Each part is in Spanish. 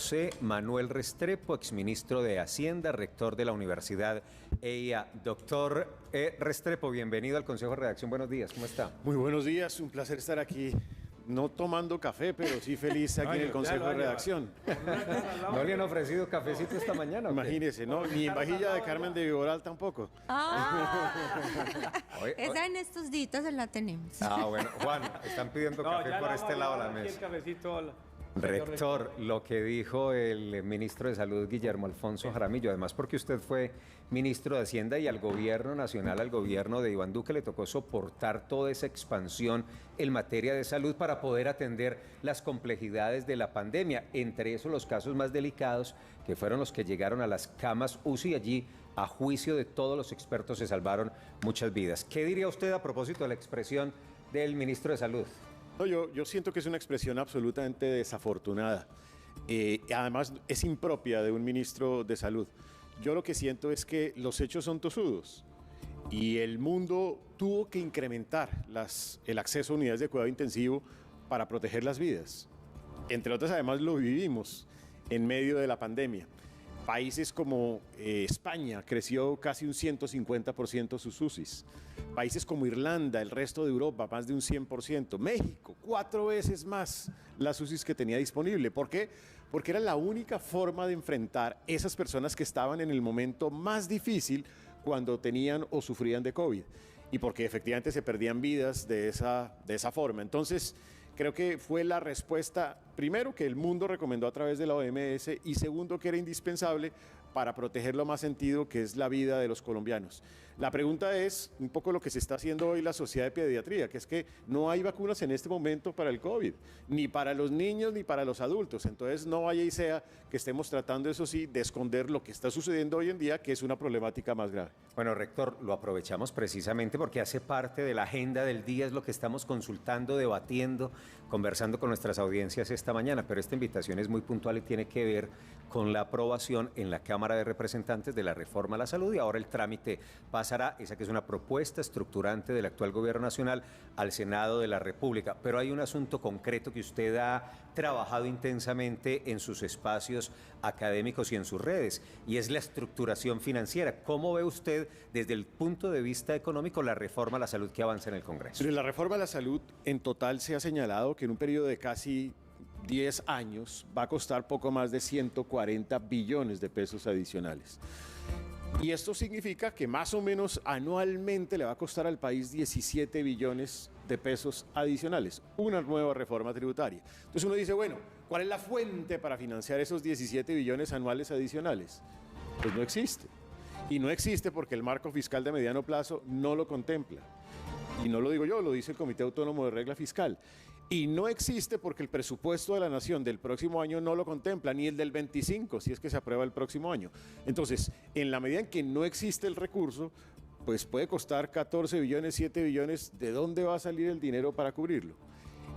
José Manuel Restrepo, exministro de Hacienda, rector de la Universidad EIA. Doctor Restrepo, bienvenido al Consejo de Redacción. Buenos días, ¿cómo está? Muy buenos días, un placer estar aquí. No tomando café, pero sí feliz aquí en el Consejo de Redacción. ¿No le han ofrecido cafecito esta mañana? Imagínese, ¿no? Ni en vajilla de Carmen de Viboral tampoco. Esa en estos días la tenemos. Bueno, Juan, están pidiendo café por este lado de la mesa. El cafecito, Rector, lo que dijo el ministro de Salud, Guillermo Alfonso Jaramillo, además porque usted fue ministro de Hacienda y al gobierno nacional, al gobierno de Iván Duque, le tocó soportar toda esa expansión en materia de salud para poder atender las complejidades de la pandemia, entre esos los casos más delicados, que fueron los que llegaron a las camas UCI. Allí, a juicio de todos los expertos, se salvaron muchas vidas. ¿Qué diría usted a propósito de la expresión del ministro de Salud? No, yo siento que es una expresión absolutamente desafortunada. Además, es impropia de un ministro de Salud. Yo lo que siento es que los hechos son tosudos y el mundo tuvo que incrementar el acceso a unidades de cuidado intensivo para proteger las vidas. Entre otras, además, lo vivimos en medio de la pandemia. Países como España creció casi un 150% sus UCIs. Países como Irlanda, el resto de Europa, más de un 100%. México, 4 veces más las UCIs que tenía disponible. ¿Por qué? Porque era la única forma de enfrentar esas personas que estaban en el momento más difícil cuando tenían o sufrían de COVID. Y porque efectivamente se perdían vidas de esa forma. Entonces, creo que fue la respuesta, primero, que el mundo recomendó a través de la OMS y segundo, que era indispensable para proteger lo más sentido, que es la vida de los colombianos. La pregunta es un poco lo que se está haciendo hoy la Sociedad de Pediatría, que es que no hay vacunas en este momento para el COVID, ni para los niños ni para los adultos. Entonces no vaya y sea que estemos tratando, eso sí, de esconder lo que está sucediendo hoy en día, que es una problemática más grave. Bueno, rector, lo aprovechamos precisamente porque hace parte de la agenda del día, es lo que estamos consultando, debatiendo, conversando con nuestras audiencias esta mañana, pero esta invitación es muy puntual y tiene que ver con la aprobación en la Cámara de Representantes de la reforma a la salud, y ahora el trámite pasará, esa que es una propuesta estructurante del actual gobierno nacional, al Senado de la República. Pero hay un asunto concreto que usted ha trabajado intensamente en sus espacios académicos y en sus redes, y es la estructuración financiera. ¿Cómo ve usted desde el punto de vista económico la reforma a la salud que avanza en el Congreso? La reforma a la salud en total se ha señalado que en un periodo de casi 10 años va a costar poco más de 140 billones de pesos adicionales. Y esto significa que más o menos anualmente le va a costar al país 17 billones de pesos adicionales, una nueva reforma tributaria. Entonces uno dice, bueno, ¿cuál es la fuente para financiar esos 17 billones anuales adicionales? Pues no existe. Y no existe porque el marco fiscal de mediano plazo no lo contempla. Y no lo digo yo, lo dice el Comité Autónomo de Regla Fiscal. Y no existe porque el presupuesto de la Nación del próximo año no lo contempla, ni el del 25, si es que se aprueba el próximo año. Entonces, en la medida en que no existe el recurso, pues puede costar 14 billones, 7 billones, ¿de dónde va a salir el dinero para cubrirlo?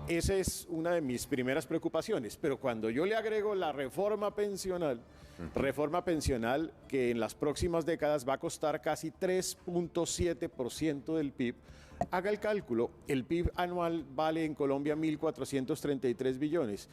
Esa es una de mis primeras preocupaciones, pero cuando yo le agrego la reforma pensional que en las próximas décadas va a costar casi 3.7% del PIB, haga el cálculo, el PIB anual vale en Colombia 1.433 billones.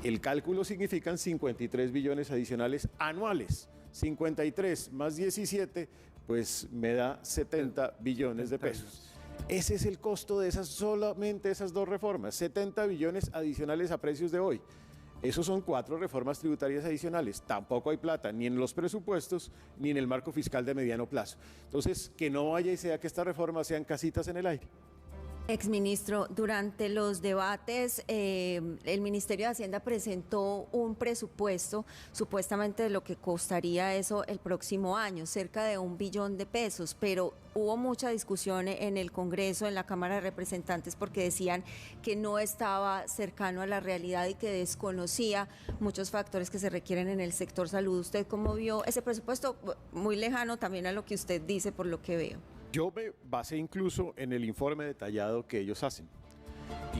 El cálculo significan 53 billones adicionales anuales. 53 más 17, pues me da 70 billones de pesos. Ese es el costo de solamente esas 2 reformas, 70 billones adicionales a precios de hoy. Esos son 4 reformas tributarias adicionales. Tampoco hay plata ni en los presupuestos ni en el marco fiscal de mediano plazo. Entonces, que no vaya y sea que estas reformas sean casitas en el aire. Exministro, durante los debates, el Ministerio de Hacienda presentó un presupuesto supuestamente de lo que costaría eso el próximo año, cerca de 1 billón de pesos, pero hubo mucha discusión en el Congreso, en la Cámara de Representantes, porque decían que no estaba cercano a la realidad y que desconocía muchos factores que se requieren en el sector salud. ¿Usted cómo vio ese presupuesto? Muy lejano también a lo que usted dice, por lo que veo. Yo me basé incluso en el informe detallado que ellos hacen.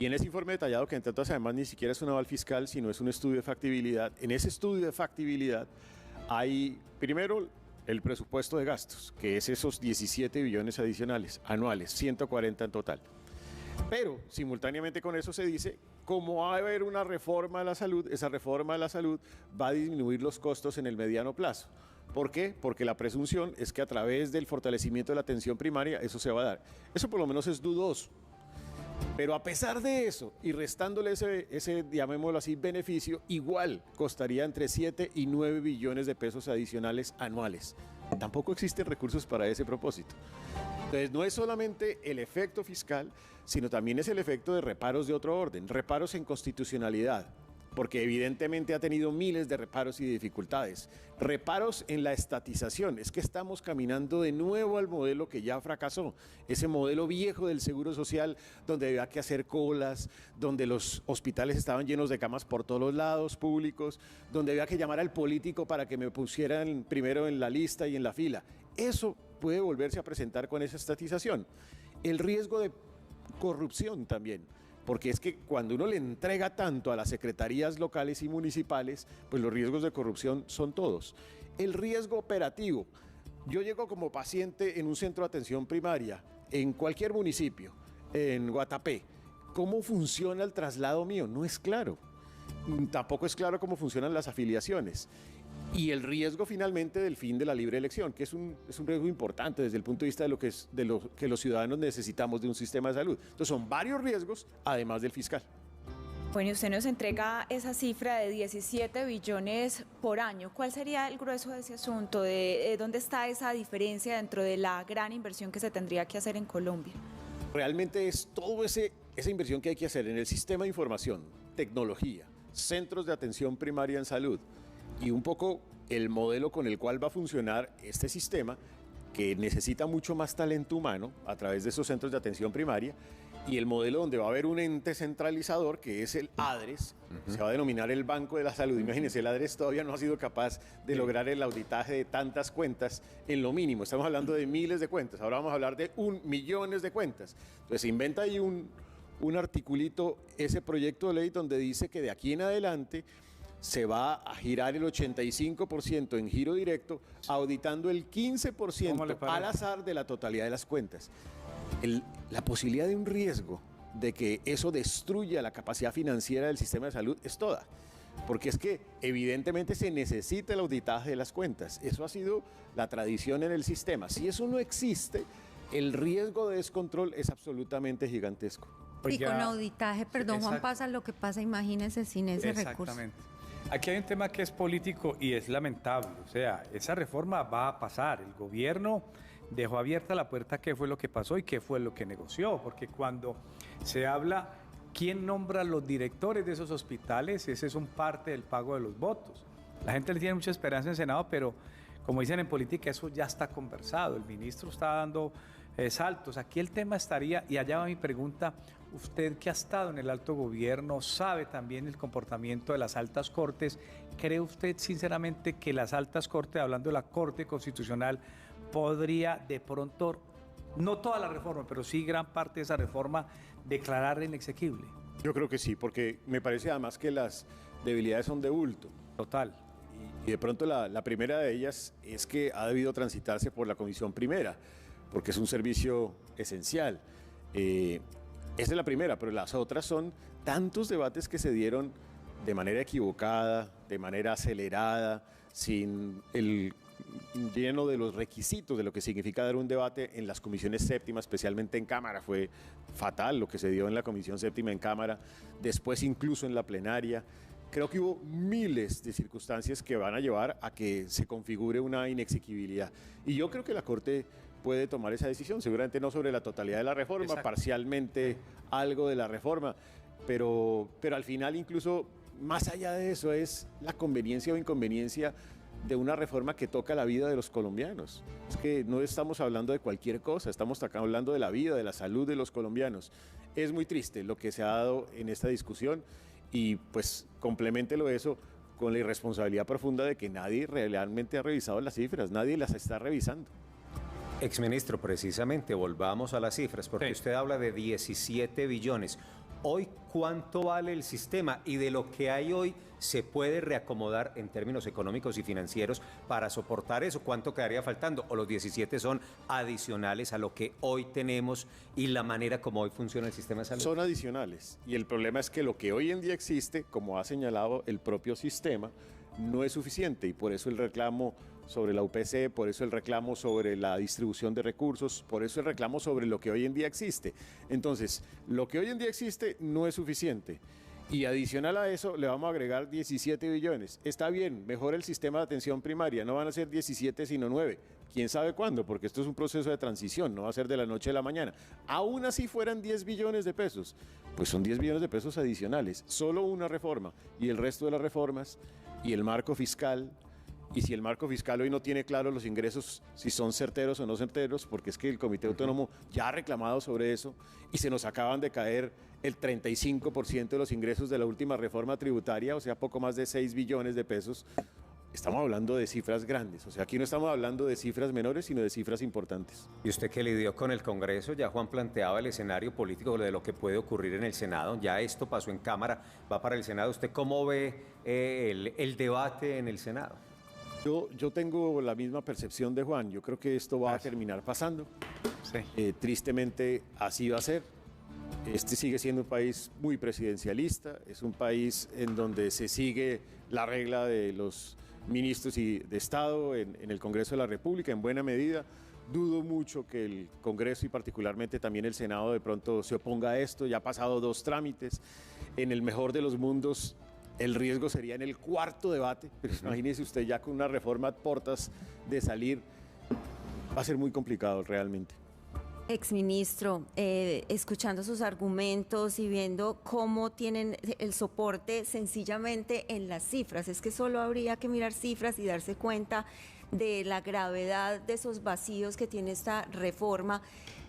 Y en ese informe detallado, que entre otras además ni siquiera es un aval fiscal, sino es un estudio de factibilidad, en ese estudio de factibilidad hay primero el presupuesto de gastos, que es esos 17 billones adicionales anuales, 140 en total. Pero simultáneamente con eso se dice como va a haber una reforma de la salud, esa reforma de la salud va a disminuir los costos en el mediano plazo. ¿Por qué? Porque la presunción es que a través del fortalecimiento de la atención primaria eso se va a dar. Eso por lo menos es dudoso. Pero a pesar de eso, y restándole ese, llamémoslo así, beneficio, igual costaría entre 7 y 9 billones de pesos adicionales anuales. Tampoco existen recursos para ese propósito. Entonces, no es solamente el efecto fiscal, sino también es el efecto de reparos de otro orden, reparos en constitucionalidad, porque evidentemente ha tenido miles de reparos y dificultades. Reparos en la estatización, es que estamos caminando de nuevo al modelo que ya fracasó, ese modelo viejo del seguro social, donde había que hacer colas, donde los hospitales estaban llenos de camas por todos los lados públicos, donde había que llamar al político para que me pusieran primero en la lista y en la fila. Eso puede volverse a presentar con esa estatización. El riesgo de corrupción también. Porque es que cuando uno le entrega tanto a las secretarías locales y municipales, pues los riesgos de corrupción son todos. El riesgo operativo. Yo llego como paciente en un centro de atención primaria, en cualquier municipio, en Guatapé. ¿Cómo funciona el traslado mío? No es claro. Tampoco es claro cómo funcionan las afiliaciones. Y el riesgo finalmente del fin de la libre elección, que es un riesgo importante desde el punto de vista de lo que los ciudadanos necesitamos de un sistema de salud. Entonces son varios riesgos, además del fiscal. Bueno, usted nos entrega esa cifra de 17 billones por año. ¿Cuál sería el grueso de ese asunto? ¿De dónde está esa diferencia dentro de la gran inversión que se tendría que hacer en Colombia? Realmente es toda esa inversión que hay que hacer en el sistema de información, tecnología, centros de atención primaria en salud, y un poco el modelo con el cual va a funcionar este sistema, que necesita mucho más talento humano a través de esos centros de atención primaria, y el modelo donde va a haber un ente centralizador que es el ADRES, se va a denominar el Banco de la Salud. Imagínense, el ADRES todavía no ha sido capaz de lograr el auditaje de tantas cuentas en lo mínimo. Estamos hablando de miles de cuentas, ahora vamos a hablar de millones de cuentas. Entonces se inventa ahí un articulito, ese proyecto de ley donde dice que de aquí en adelante se va a girar el 85% en giro directo, auditando el 15% al azar de la totalidad de las cuentas. La posibilidad de un riesgo de que eso destruya la capacidad financiera del sistema de salud es toda, porque es que evidentemente se necesita el auditaje de las cuentas. Eso ha sido la tradición en el sistema. Si eso no existe, el riesgo de descontrol es absolutamente gigantesco. Y con auditaje, perdón, Juan, pasa lo que pasa, imagínense sin ese recurso. Exactamente. Aquí hay un tema que es político y es lamentable. O sea, esa reforma va a pasar. El gobierno dejó abierta la puerta qué fue lo que pasó y qué fue lo que negoció. Porque cuando se habla quién nombra los directores de esos hospitales, ese es un parte del pago de los votos. La gente le tiene mucha esperanza en el Senado, pero como dicen en política, eso ya está conversado. El ministro está dando saltos. Aquí el tema estaría, y allá va mi pregunta, usted que ha estado en el alto gobierno, sabe también el comportamiento de las altas cortes, ¿cree usted sinceramente que las altas cortes, hablando de la Corte Constitucional, podría de pronto, no toda la reforma, pero sí gran parte de esa reforma, declarar inexequible? Yo creo que sí, porque me parece además que las debilidades son de bulto. Total. Y de pronto la primera de ellas es que ha debido transitarse por la Comisión Primera, porque es un servicio esencial. Esa es la primera, pero las otras son tantos debates que se dieron de manera equivocada, de manera acelerada, sin el lleno de los requisitos de lo que significa dar un debate en las comisiones séptimas, especialmente en Cámara. Fue fatal lo que se dio en la Comisión Séptima en Cámara, después incluso en la plenaria. Creo que hubo miles de circunstancias que van a llevar a que se configure una inexequibilidad. Y yo creo que la Corte puede tomar esa decisión, seguramente no sobre la totalidad de la reforma, exacto, parcialmente algo de la reforma, pero al final incluso más allá de eso es la conveniencia o inconveniencia de una reforma que toca la vida de los colombianos. Es que no estamos hablando de cualquier cosa, estamos acá hablando de la vida, de la salud de los colombianos. Es muy triste lo que se ha dado en esta discusión y pues compleméntelo eso con la irresponsabilidad profunda de que nadie realmente ha revisado las cifras, nadie las está revisando. Exministro, precisamente, volvamos a las cifras, porque usted habla de 17 billones. Hoy, ¿cuánto vale el sistema? Y de lo que hay hoy, ¿se puede reacomodar en términos económicos y financieros para soportar eso? ¿Cuánto quedaría faltando? ¿O los 17 son adicionales a lo que hoy tenemos y la manera como hoy funciona el sistema de salud? Son adicionales. Y el problema es que lo que hoy en día existe, como ha señalado el propio sistema, no es suficiente. Y por eso el reclamo sobre la UPC, por eso el reclamo sobre la distribución de recursos, por eso el reclamo sobre lo que hoy en día existe. Entonces, lo que hoy en día existe no es suficiente. Y adicional a eso, le vamos a agregar 17 billones. Está bien, mejora el sistema de atención primaria, no van a ser 17 sino 9. ¿Quién sabe cuándo? Porque esto es un proceso de transición, no va a ser de la noche a la mañana. Aún así fueran 10 billones de pesos, pues son 10 billones de pesos adicionales. Solo una reforma y el resto de las reformas y el marco fiscal. Y si el marco fiscal hoy no tiene claro los ingresos, si son certeros o no certeros, porque es que el Comité Autónomo ya ha reclamado sobre eso y se nos acaban de caer el 35% de los ingresos de la última reforma tributaria, o sea, poco más de 6 billones de pesos. Estamos hablando de cifras grandes, o sea, aquí no estamos hablando de cifras menores, sino de cifras importantes. Y usted que lidió con el Congreso, ya Juan planteaba el escenario político de lo que puede ocurrir en el Senado, ya esto pasó en Cámara, va para el Senado. ¿Usted cómo ve el debate en el Senado? Yo tengo la misma percepción de Juan, yo creo que esto va a terminar pasando. Sí. Tristemente así va a ser. Este sigue siendo un país muy presidencialista, es un país en donde se sigue la regla de los ministros de Estado en el Congreso de la República en buena medida. Dudo mucho que el Congreso y particularmente también el Senado de pronto se oponga a esto. Ya ha pasado 2 trámites. En el mejor de los mundos, el riesgo sería en el 4.º debate, pero imagínese usted ya con una reforma a puertas de salir, va a ser muy complicado realmente. Exministro, escuchando sus argumentos y viendo cómo tienen el soporte sencillamente en las cifras, es que solo habría que mirar cifras y darse cuenta de la gravedad de esos vacíos que tiene esta reforma.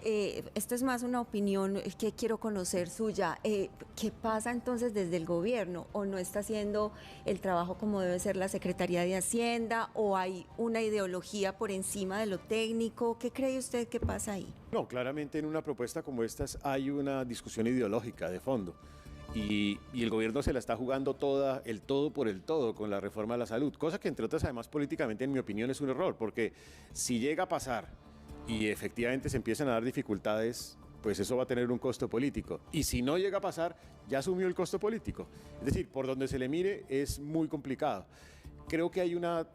Esta es más una opinión que quiero conocer suya. ¿Qué pasa entonces desde el gobierno? ¿O no está haciendo el trabajo como debe ser la Secretaría de Hacienda? ¿O hay una ideología por encima de lo técnico? ¿Qué cree usted que pasa ahí? No, claramente en una propuesta como esta hay una discusión ideológica de fondo. Y el gobierno se la está jugando toda, el todo por el todo con la reforma de la salud, cosa que entre otras además políticamente en mi opinión es un error, porque si llega a pasar y efectivamente se empiezan a dar dificultades, pues eso va a tener un costo político. Y si no llega a pasar, ya asumió el costo político. Es decir, por donde se le mire es muy complicado. Creo que hay una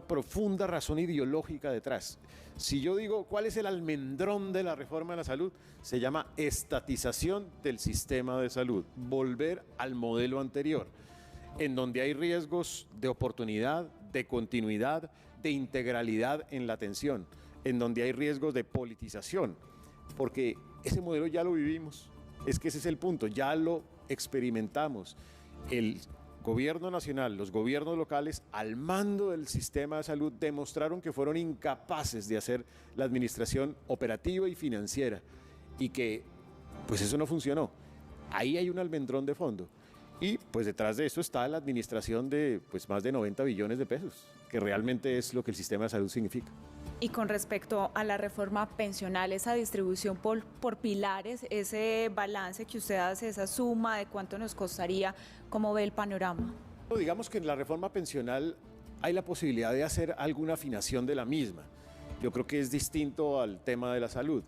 profunda razón ideológica detrás. Si yo digo cuál es el almendrón de la reforma de la salud, se llama estatización del sistema de salud, volver al modelo anterior, en donde hay riesgos de oportunidad, de continuidad, de integralidad en la atención, en donde hay riesgos de politización, porque ese modelo ya lo vivimos, es que ese es el punto, ya lo experimentamos. El Gobierno nacional, los gobiernos locales, al mando del sistema de salud, demostraron que fueron incapaces de hacer la administración operativa y financiera y que pues eso no funcionó. Ahí hay un almendrón de fondo y pues detrás de eso está la administración de pues más de 90 billones de pesos, que realmente es lo que el sistema de salud significa. Y con respecto a la reforma pensional, esa distribución por pilares, ese balance que usted hace, esa suma de cuánto nos costaría, ¿cómo ve el panorama? Digamos que en la reforma pensional hay la posibilidad de hacer alguna afinación de la misma. Yo creo que es distinto al tema de la salud.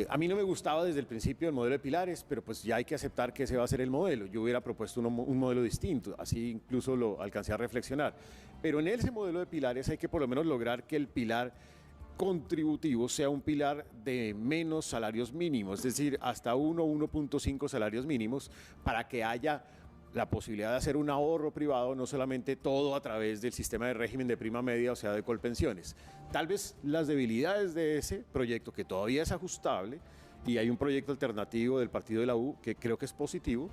A mí no me gustaba desde el principio el modelo de pilares, pero pues ya hay que aceptar que ese va a ser el modelo. Yo hubiera propuesto un modelo distinto, así incluso lo alcancé a reflexionar. Pero en ese modelo de pilares hay que por lo menos lograr que el pilar contributivo sea un pilar de menos salarios mínimos, es decir, hasta 1.5 salarios mínimos, para que haya la posibilidad de hacer un ahorro privado, no solamente todo a través del sistema de régimen de prima media, o sea, de Colpensiones. Tal vez las debilidades de ese proyecto, que todavía es ajustable, y hay un proyecto alternativo del partido de la U que creo que es positivo,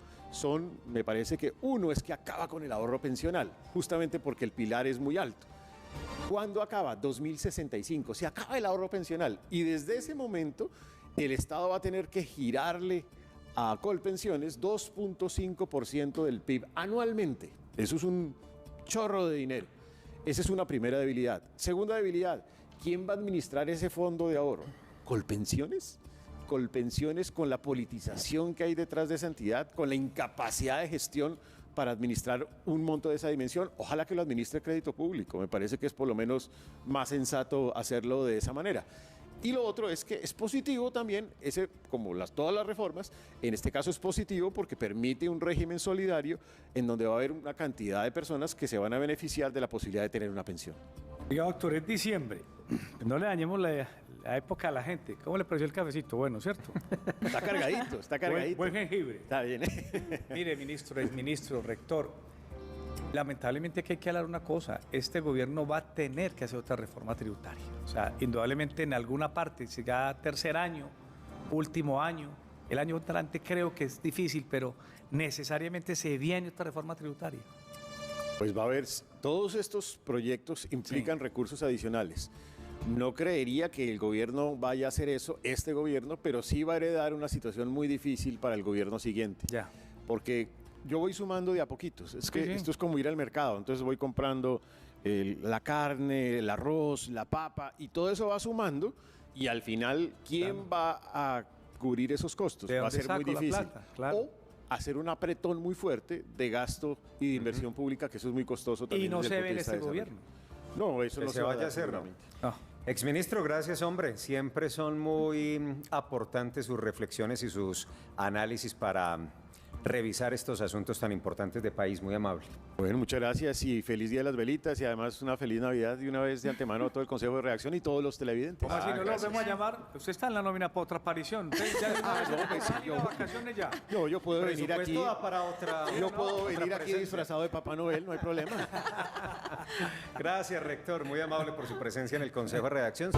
me parece que uno es que acaba con el ahorro pensional, justamente porque el pilar es muy alto. ¿Cuándo acaba? 2065, se acaba el ahorro pensional, y desde ese momento el Estado va a tener que girarle a Colpensiones 2.5% del PIB anualmente. Eso es un chorro de dinero. Esa es una primera debilidad. Segunda debilidad, ¿quién va a administrar ese fondo de ahorro? ¿Colpensiones? Colpensiones, con la politización que hay detrás de esa entidad, con la incapacidad de gestión para administrar un monto de esa dimensión. Ojalá que lo administre Crédito Público. Me parece que es por lo menos más sensato hacerlo de esa manera. Y lo otro es que es positivo también, como todas las reformas, en este caso es positivo porque permite un régimen solidario en donde va a haber una cantidad de personas que se van a beneficiar de la posibilidad de tener una pensión. Oiga, doctor, es diciembre. No le dañemos la época a la gente. ¿Cómo le pareció el cafecito? Bueno, ¿cierto? Está cargadito, está cargadito. Buen jengibre. Está bien. Mire, ministro, exministro, rector, lamentablemente aquí hay que hablar una cosa. Este gobierno va a tener que hacer otra reforma tributaria. O sea, indudablemente en alguna parte, si ya tercer año, último año, el año entrante creo que es difícil, pero necesariamente se viene otra reforma tributaria. Pues va a haber, todos estos proyectos implican recursos adicionales. No creería que el gobierno vaya a hacer eso, este gobierno, pero sí va a heredar una situación muy difícil para el gobierno siguiente. Ya. Porque yo voy sumando de a poquitos. Es que esto es como ir al mercado. Entonces voy comprando la carne, el arroz, la papa, y todo eso va sumando. Y al final, ¿quién va a cubrir esos costos? Va a ser muy difícil. O hacer un apretón muy fuerte de gasto y de inversión pública, que eso es muy costoso también. Y no se ve en este gobierno. No, eso no se vaya a hacer, ¿no? Exministro, gracias, hombre. Siempre son muy aportantes sus reflexiones y sus análisis para revisar estos asuntos tan importantes de país. Muy amable. Bueno, muchas gracias y feliz Día de las Velitas y además una feliz Navidad de una vez de antemano a todo el Consejo de Redacción y todos los televidentes. ¿Cómo así no lo vamos a llamar? Usted está en la nómina para otra aparición. Vacaciones ya. Yo puedo venir aquí. Para otra, yo puedo venir aquí disfrazado de Papá Noel, no hay problema. Gracias, rector. Muy amable por su presencia en el Consejo de Redacción.